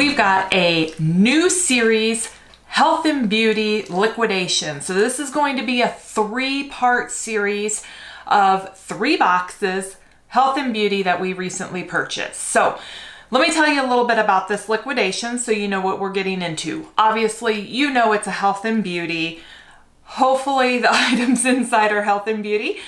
we've got a new series, Health and Beauty Liquidation. So this is going to be a 3-part series of 3 boxes, Health and Beauty, that we recently purchased. So let me tell you a little bit about this liquidation so you know what we're getting into. Obviously, you know it's a health and beauty. Hopefully the items inside are health and beauty.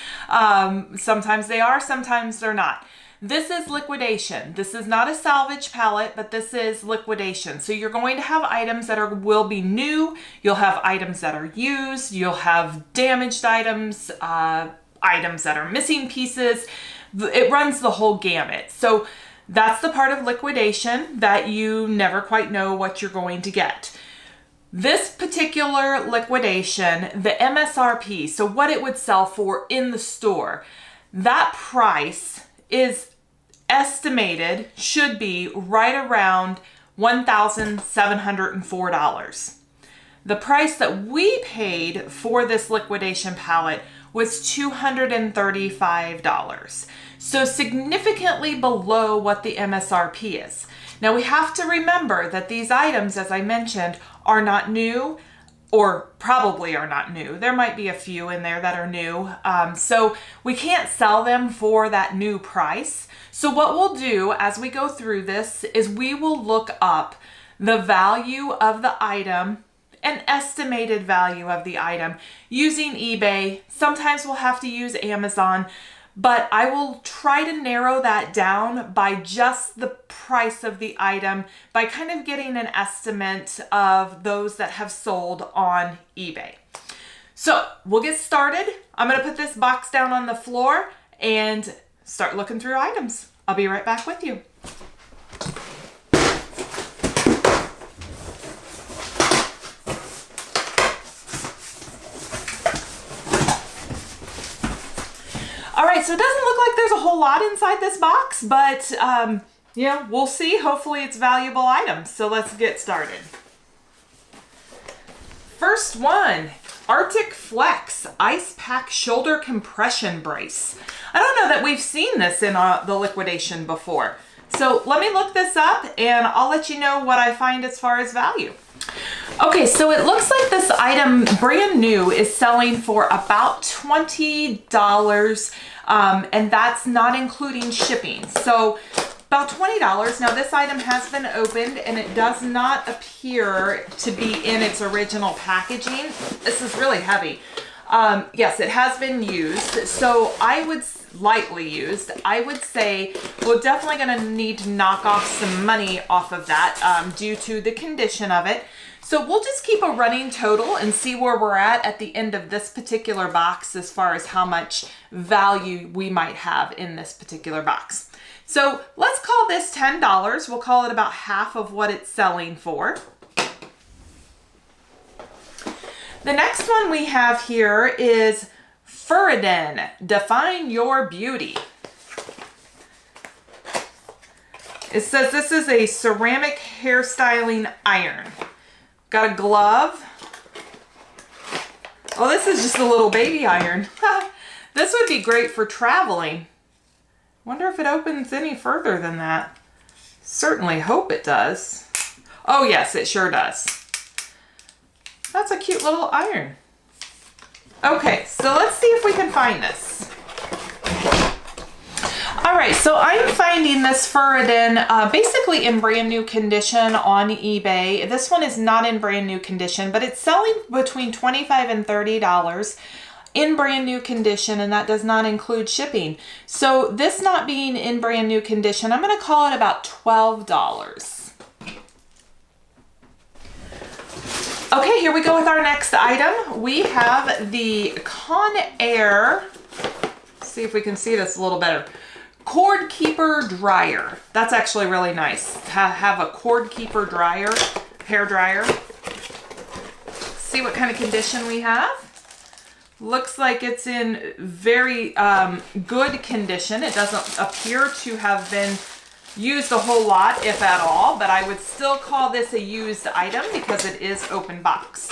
Sometimes they are, sometimes they're not. This is liquidation. This is not a salvage palette, but this is liquidation. So you're going to have items that will be new. You'll have items that are used. You'll have damaged items, items that are missing pieces. It runs the whole gamut. So that's the part of liquidation that you never quite know what you're going to get. This particular liquidation, the MSRP, so what it would sell for in the store, that price is estimated, should be right around $1,704. The price that we paid for this liquidation palette was $235. So significantly below what the MSRP is. Now we have to remember that these items, as I mentioned, are not new, or probably are not new. There might be a few in there that are new. So we can't sell them for that new price. So what we'll do as we go through this is we will look up the value of the item, an estimated value of the item, using eBay. Sometimes we'll have to use Amazon, but I will try to narrow that down by just the price of the item, by kind of getting an estimate of those that have sold on eBay. So we'll get started. I'm going to put this box down on the floor and start looking through items. I'll be right back with you. All right, so it doesn't look like there's a whole lot inside this box, but yeah, we'll see. Hopefully it's valuable items. So let's get started. First one, Arctic Flex Ice Pack Shoulder Compression Brace. I don't know that we've seen this in the liquidation before. So let me look this up and I'll let you know what I find as far as value. Okay, so it looks like this item, brand new, is selling for about $20, and that's not including shipping. So about $20. Now this item has been opened and it does not appear to be in its original packaging. This is really heavy. Yes, it has been used. So I would, lightly used, I would say we're definitely going to need to knock off some money off of that due to the condition of it. So we'll just keep a running total and see where we're at the end of this particular box as far as how much value we might have in this particular box. So let's call this $10. We'll call it about half of what it's selling for. The next one we have here is Furiden, Define Your Beauty. It says this is a ceramic hairstyling iron. Got a glove. Oh, this is just a little baby iron. This would be great for traveling. Wonder if it opens any further than that. Certainly hope it does. Oh yes, it sure does. That's a cute little iron. Okay, so let's see if we can find this. All right, so I'm finding this Furiden basically in brand new condition on eBay. This one is not in brand new condition, but it's selling between $25 and $30 in brand new condition, and that does not include shipping. So this not being in brand new condition, I'm going to call it about $12. Okay, here we go with our next item. We have the Conair, let's see if we can see this a little better, Cord Keeper Dryer. That's actually really nice to have a Cord Keeper dryer, hair dryer. See what kind of condition we have. Looks like it's in very good condition. It doesn't appear to have been used a whole lot, if at all, but I would still call this a used item because it is open box.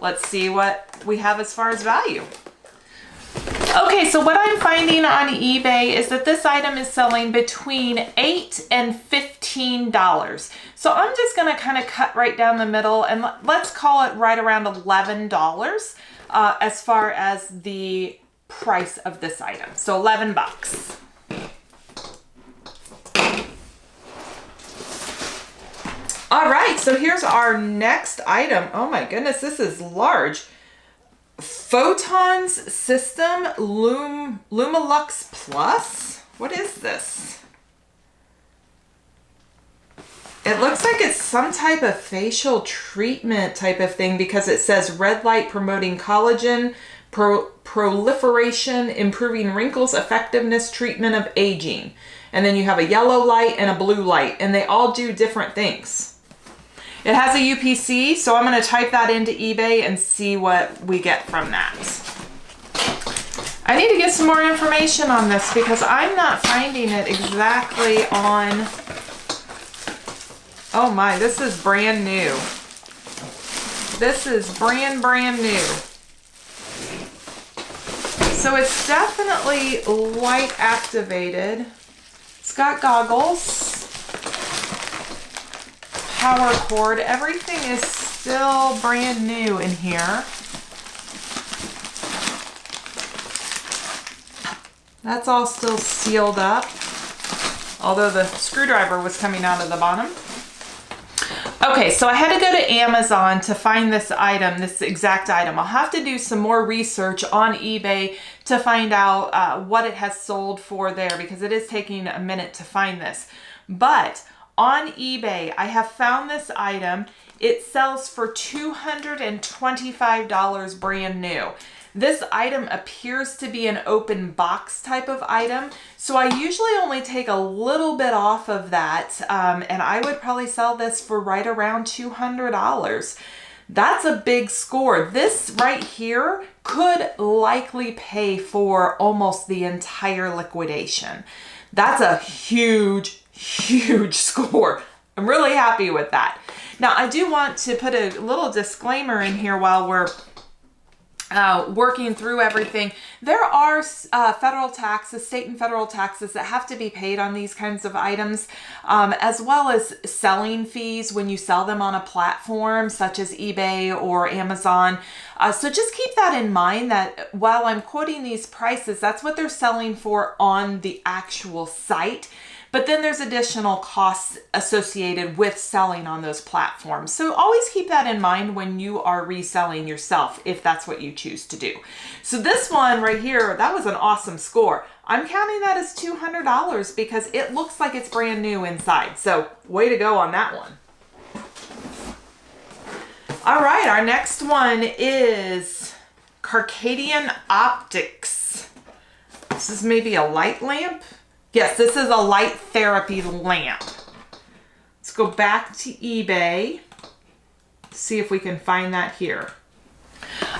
Let's see what we have as far as value. Okay, so what I'm finding on eBay is that this item is selling between $8 and $15. So I'm just gonna kind of cut right down the middle and let's call it right around $11 as far as the price of this item. So 11 bucks. All right, so here's our next item. Oh my goodness, this is large. Photons System Lumalux Plus? What is this? It looks like it's some type of facial treatment type of thing because it says red light promoting collagen, proliferation, improving wrinkles, effectiveness, treatment of aging. And then you have a yellow light and a blue light, and they all do different things. It has a UPC, so I'm going to type that into eBay and see what we get from that. I need to get some more information on this because I'm not finding it exactly on... Oh my, this is brand new. This is brand new. So it's definitely light activated. It's got goggles. Power cord. Everything is still brand new in here. That's all still sealed up, although the screwdriver was coming out of the bottom. Okay, so I had to go to Amazon to find this item, this exact item. I'll have to do some more research on eBay to find out what it has sold for there because it is taking a minute to find this. But on eBay, I have found this item. It sells for $225 brand new. This item appears to be an open box type of item, so I usually only take a little bit off of that, and I would probably sell this for right around $200. That's a big score. This right here could likely pay for almost the entire liquidation. That's a huge score. I'm really happy with that. Now, I do want to put a little disclaimer in here while we're working through everything. There are federal taxes, state and federal taxes that have to be paid on these kinds of items, as well as selling fees when you sell them on a platform such as eBay or Amazon. So just keep that in mind that while I'm quoting these prices, that's what they're selling for on the actual site. But then there's additional costs associated with selling on those platforms. So always keep that in mind when you are reselling yourself, if that's what you choose to do. So this one right here, that was an awesome score. I'm counting that as $200 because it looks like it's brand new inside. So way to go on that one. All right, our next one is Circadian Optics. This is maybe a light lamp. Yes, this is a light therapy lamp. Let's go back to eBay. See if we can find that here.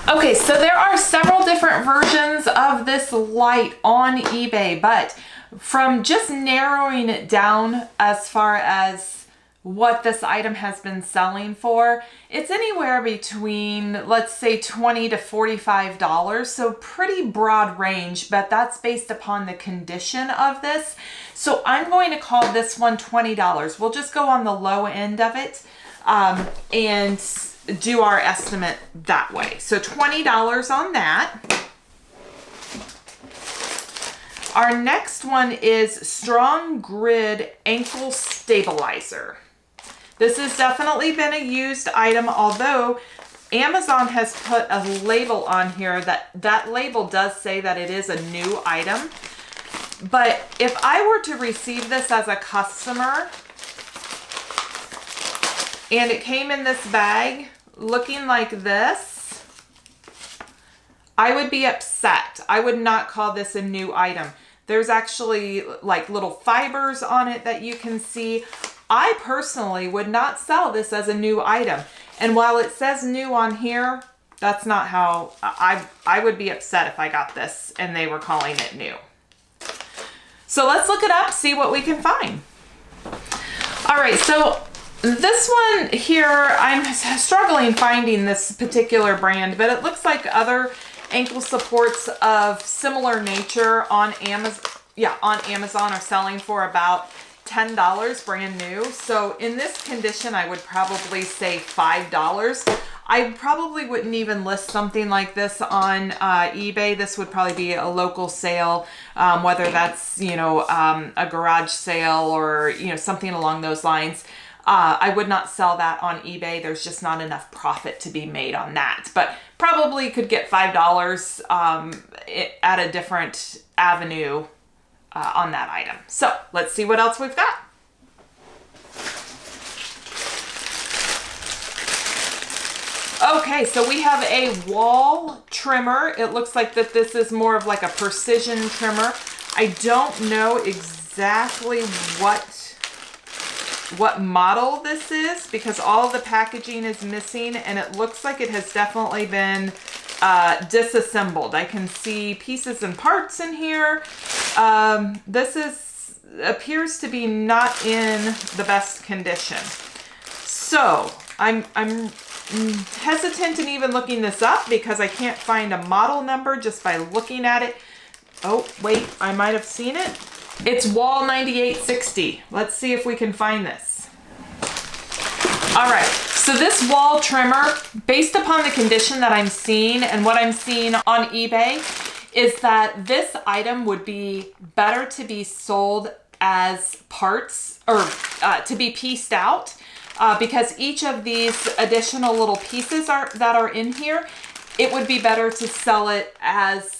Okay, so there are several different versions of this light on eBay, but from just narrowing it down as far as what this item has been selling for, it's anywhere between, let's say, $20 to $45. So pretty broad range, but that's based upon the condition of this. So I'm going to call this one $20. We'll just go on the low end of it and do our estimate that way. So $20 on that. Our next one is Strong Grid Ankle Stabilizer. This has definitely been a used item, although Amazon has put a label on here that label does say that it is a new item. But if I were to receive this as a customer and it came in this bag looking like this, I would be upset. I would not call this a new item. There's actually like little fibers on it that you can see. I personally would not sell this as a new item. And while it says new on here, that's not how I would be upset if I got this and they were calling it new. So let's look it up, see what we can find. All right, so this one here, I'm struggling finding this particular brand, but it looks like other ankle supports of similar nature on Amazon. Yeah, on Amazon are selling for about $10 brand new. So in this condition, I would probably say $5. I probably wouldn't even list something like this on eBay. This would probably be a local sale, whether that's, a garage sale or, something along those lines. I would not sell that on eBay. There's just not enough profit to be made on that. But probably could get $5 at a different avenue on that item. So let's see what else we've got. Okay, so we have a wall trimmer. It looks like that this is more of like a precision trimmer. I don't know exactly what model this is because all of the packaging is missing and it looks like it has definitely been disassembled. I can see pieces and parts in here. This appears to be not in the best condition. So I'm hesitant in even looking this up because I can't find a model number just by looking at it. Oh, wait, I might have seen it. It's Wall 9860. Let's see if we can find this. All right, so this wall trimmer, based upon the condition that I'm seeing and what I'm seeing on eBay, is that this item would be better to be sold as parts or to be pieced out because each of these additional little pieces that are in here, it would be better to sell it as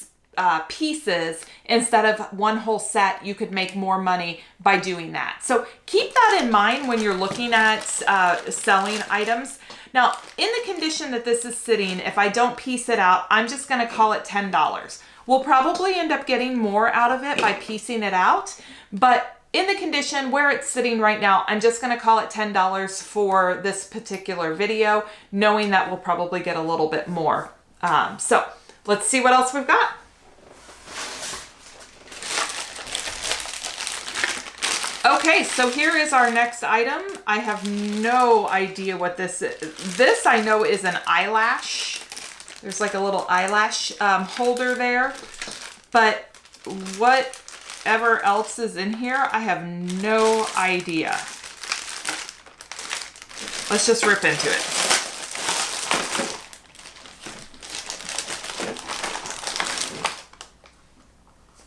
pieces instead of one whole set. You could make more money by doing that. So keep that in mind when you're looking at selling items. Now, in the condition that this is sitting, if I don't piece it out, I'm just going to call it $10. We'll probably end up getting more out of it by piecing it out, but in the condition where it's sitting right now, I'm just going to call it $10 for this particular video, knowing that we'll probably get a little bit more. So let's see what else we've got. Okay, so here is our next item. I have no idea what this is. This I know is an eyelash. There's like a little eyelash holder there, but whatever else is in here, I have no idea. Let's just rip into it.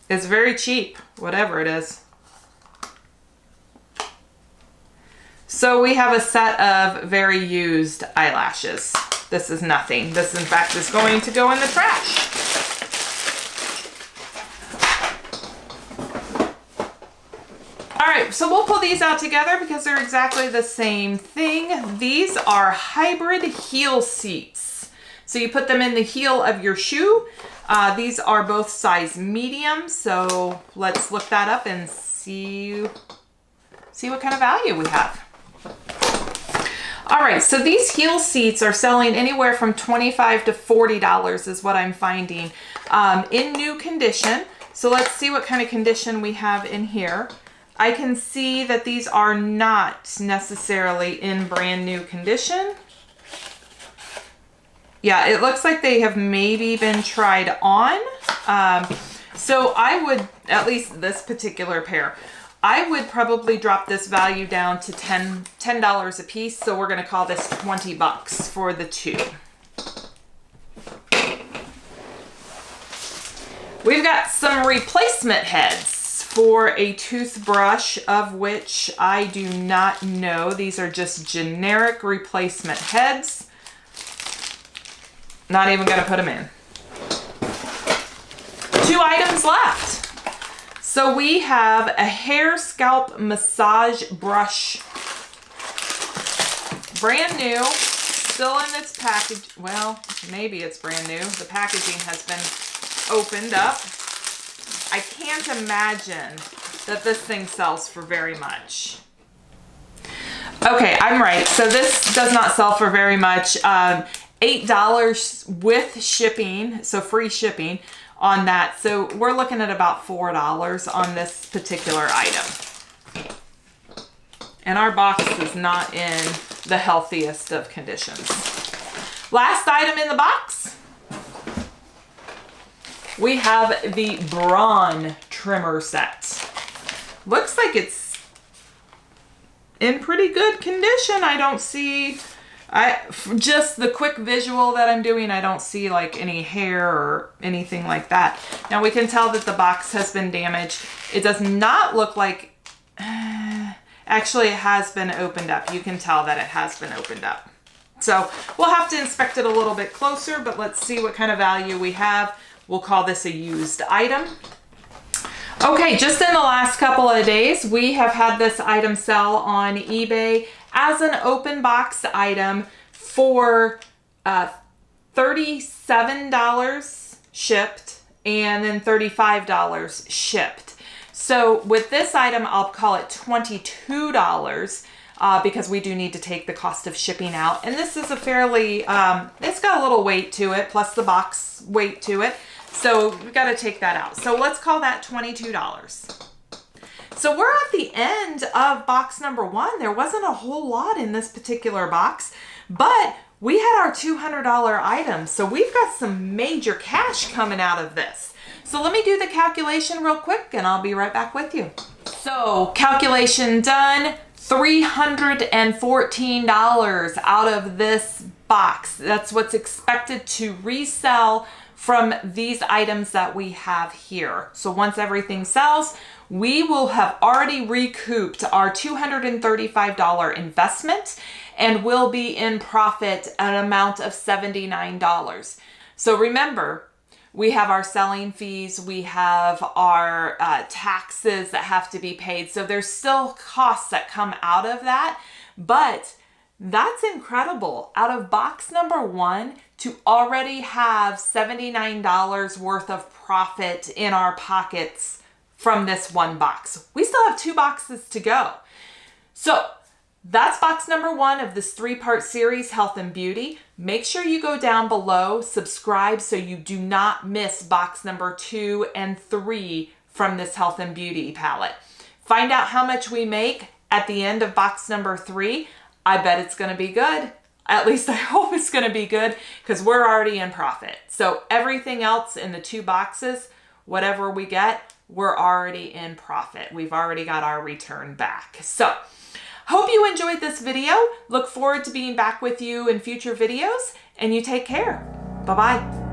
It's very cheap, whatever it is. So we have a set of very used eyelashes. This is nothing. This, in fact, is going to go in the trash. All right, so we'll pull these out together because they're exactly the same thing. These are hybrid heel seats. So you put them in the heel of your shoe. These are both size medium. So let's look that up and see what kind of value we have. All right, so these heel seats are selling anywhere from $25 to $40 is what I'm finding in new condition. So let's see what kind of condition we have in here. I can see that these are not necessarily in brand new condition. Yeah, it looks like they have maybe been tried on. So I would, at least this particular pair, I would probably drop this value down to $10 a piece. So we're going to call this $20 for the two. We've got some replacement heads for a toothbrush, of which I do not know. These are just generic replacement heads. Not even going to put them in. 2 items left. So we have a hair scalp massage brush. Brand new, still in this package. Well, maybe it's brand new. The packaging has been opened up. I can't imagine that this thing sells for very much. Okay, I'm right. So this does not sell for very much. $8 with shipping, so free shipping on that. So we're looking at about $4 on this particular item. And our box is not in the healthiest of conditions. Last item in the box. we have the Brawn trimmer set. Looks like it's in pretty good condition. I don't see, just the quick visual that I'm doing, I don't see like any hair or anything like that. Now we can tell that the box has been damaged. It does not look like, actually it has been opened up. You can tell that it has been opened up. So we'll have to inspect it a little bit closer, but let's see what kind of value we have. We'll call this a used item. Okay, just in the last couple of days, we have had this item sell on eBay as an open box item for $37 shipped and then $35 shipped. So with this item, I'll call it $22 because we do need to take the cost of shipping out. And this is a fairly, it's got a little weight to it, plus the box weight to it. So we've got to take that out. So let's call that $22. So we're at the end of box number 1. There wasn't a whole lot in this particular box, but we had our $200 item. So we've got some major cash coming out of this. So let me do the calculation real quick and I'll be right back with you. So calculation done, $314 out of this box. That's what's expected to resell from these items that we have here. So once everything sells, we will have already recouped our $235 investment and will be in profit an amount of $79. So remember, we have our selling fees, we have our taxes that have to be paid. So there's still costs that come out of that, but that's incredible. Out of box number 1 to already have $79 worth of profit in our pockets from this one box. We still have 2 boxes to go. So that's box number 1 of this 3-part series, Health and Beauty. Make sure you go down below, subscribe so you do not miss box number 2 and 3 from this Health and Beauty palette. Find out how much we make at the end of box number 3. I bet it's going to be good. At least I hope it's going to be good because we're already in profit. So everything else in the 2 boxes, whatever we get, we're already in profit. We've already got our return back. So hope you enjoyed this video. Look forward to being back with you in future videos and you take care. Bye-bye.